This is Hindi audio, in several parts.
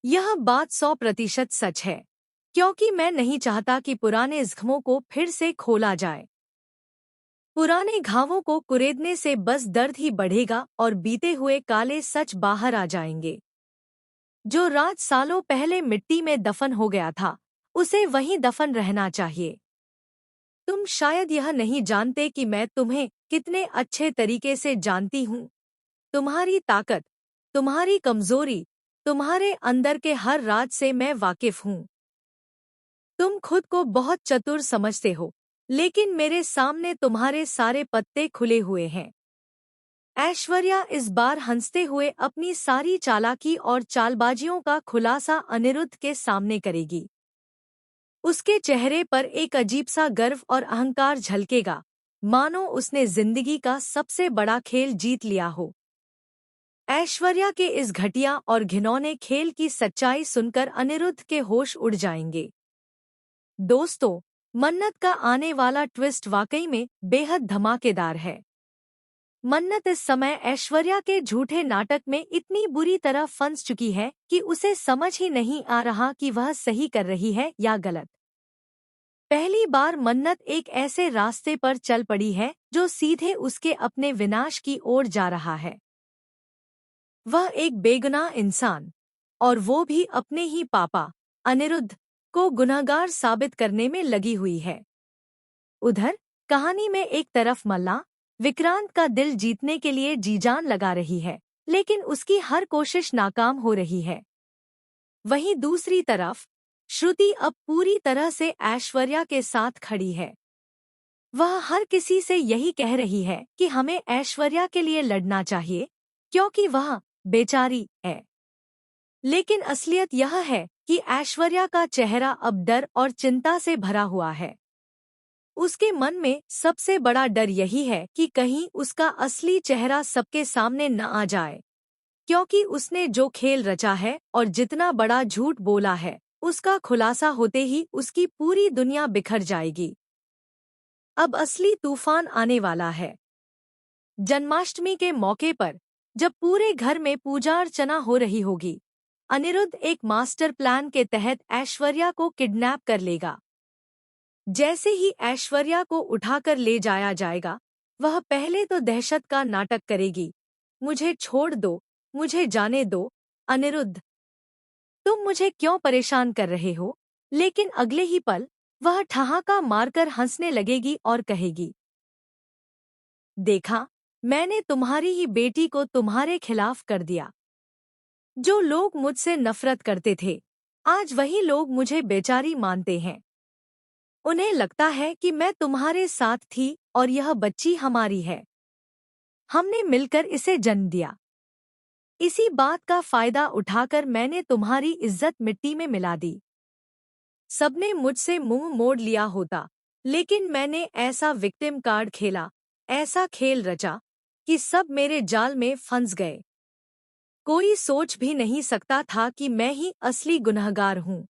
यह बात 100% सच है, क्योंकि मैं नहीं चाहता कि पुराने जख्मों को फिर से खोला जाए। पुराने घावों को कुरेदने से बस दर्द ही बढ़ेगा और बीते हुए काले सच बाहर आ जाएंगे। जो राज सालों पहले मिट्टी में दफन हो गया था, उसे वहीं दफन रहना चाहिए। तुम शायद यह नहीं जानते कि मैं तुम्हें कितने अच्छे तरीके से जानती हूँ। तुम्हारी ताकत, तुम्हारी कमजोरी, तुम्हारे अंदर के हर राज से मैं वाकिफ हूँ। तुम खुद को बहुत चतुर समझते हो, लेकिन मेरे सामने तुम्हारे सारे पत्ते खुले हुए हैं। ऐश्वर्या इस बार हंसते हुए अपनी सारी चालाकी और चालबाजियों का खुलासा अनिरुद्ध के सामने करेगी। उसके चेहरे पर एक अजीब सा गर्व और अहंकार झलकेगा, मानो उसने जिंदगी का सबसे बड़ा खेल जीत लिया हो। ऐश्वर्या के इस घटिया और घिनौने खेल की सच्चाई सुनकर अनिरुद्ध के होश उड़ जाएंगे। दोस्तों, मन्नत का आने वाला ट्विस्ट वाकई में बेहद धमाकेदार है। मन्नत इस समय ऐश्वर्या के झूठे नाटक में इतनी बुरी तरह फंस चुकी है कि उसे समझ ही नहीं आ रहा कि वह सही कर रही है या गलत। पहली बार मन्नत एक ऐसे रास्ते पर चल पड़ी है जो सीधे उसके अपने विनाश की ओर जा रहा है। वह एक बेगुनाह इंसान, और वो भी अपने ही पापा अनिरुद्ध को गुनहगार साबित करने में लगी हुई है। उधर कहानी में एक तरफ मल्ला विक्रांत का दिल जीतने के लिए जी-जान लगा रही है, लेकिन उसकी हर कोशिश नाकाम हो रही है। वहीं दूसरी तरफ श्रुति अब पूरी तरह से ऐश्वर्या के साथ खड़ी है। वह हर किसी से यही कह रही है कि हमें ऐश्वर्या के लिए लड़ना चाहिए, क्योंकि वह बेचारी है। लेकिन असलियत यह है कि ऐश्वर्या का चेहरा अब डर और चिंता से भरा हुआ है। उसके मन में सबसे बड़ा डर यही है कि कहीं उसका असली चेहरा सबके सामने न आ जाए, क्योंकि उसने जो खेल रचा है और जितना बड़ा झूठ बोला है, उसका खुलासा होते ही उसकी पूरी दुनिया बिखर जाएगी। अब असली तूफान आने वाला है। जन्माष्टमी के मौके पर जब पूरे घर में पूजा अर्चना हो रही होगी, अनिरुद्ध एक मास्टर प्लान के तहत ऐश्वर्या को किडनैप कर लेगा। जैसे ही ऐश्वर्या को उठाकर ले जाया जाएगा, वह पहले तो दहशत का नाटक करेगी। मुझे छोड़ दो, मुझे जाने दो, अनिरुद्ध, तुम मुझे क्यों परेशान कर रहे हो? लेकिन अगले ही पल वह ठहाका मारकर हंसने लगेगी और कहेगी, देखा, मैंने तुम्हारी ही बेटी को तुम्हारे खिलाफ कर दिया। जो लोग मुझसे नफरत करते थे, आज वही लोग मुझे बेचारी मानते हैं। उन्हें लगता है कि मैं तुम्हारे साथ थी और यह बच्ची हमारी है। हमने मिलकर इसे जन्म दिया। इसी बात का फायदा उठाकर मैंने तुम्हारी इज्जत मिट्टी में मिला दी। सबने मुझसे मुंह मोड़ लिया होता, लेकिन मैंने ऐसा विक्टिम कार्ड खेला, ऐसा खेल रचा कि सब मेरे जाल में फंस गए। कोई सोच भी नहीं सकता था कि मैं ही असली गुनहगार हूँ।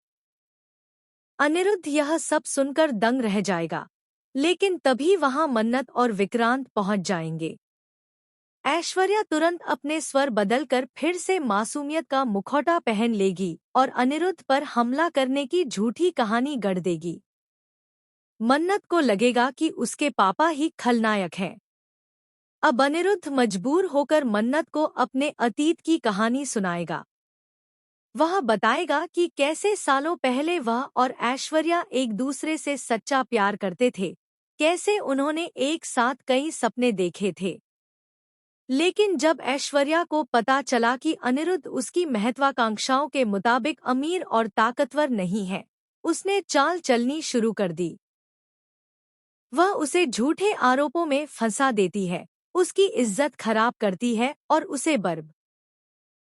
अनिरुद्ध यह सब सुनकर दंग रह जाएगा, लेकिन तभी वहां मन्नत और विक्रांत पहुंच जाएंगे। ऐश्वर्या तुरंत अपने स्वर बदलकर फिर से मासूमियत का मुखौटा पहन लेगी और अनिरुद्ध पर हमला करने की झूठी कहानी गढ़ देगी। मन्नत को लगेगा कि उसके पापा ही खलनायक हैं। अब अनिरुद्ध मजबूर होकर मन्नत को अपने अतीत की कहानी सुनाएगा। वह बताएगा कि कैसे सालों पहले वह और ऐश्वर्या एक दूसरे से सच्चा प्यार करते थे, कैसे उन्होंने एक साथ कई सपने देखे थे। लेकिन जब ऐश्वर्या को पता चला कि अनिरुद्ध उसकी महत्वाकांक्षाओं के मुताबिक अमीर और ताकतवर नहीं है, उसने चाल चलनी शुरू कर दी। वह उसे झूठे आरोपों में फंसा देती है, उसकी इज्जत खराब करती है और उसे बर्बाद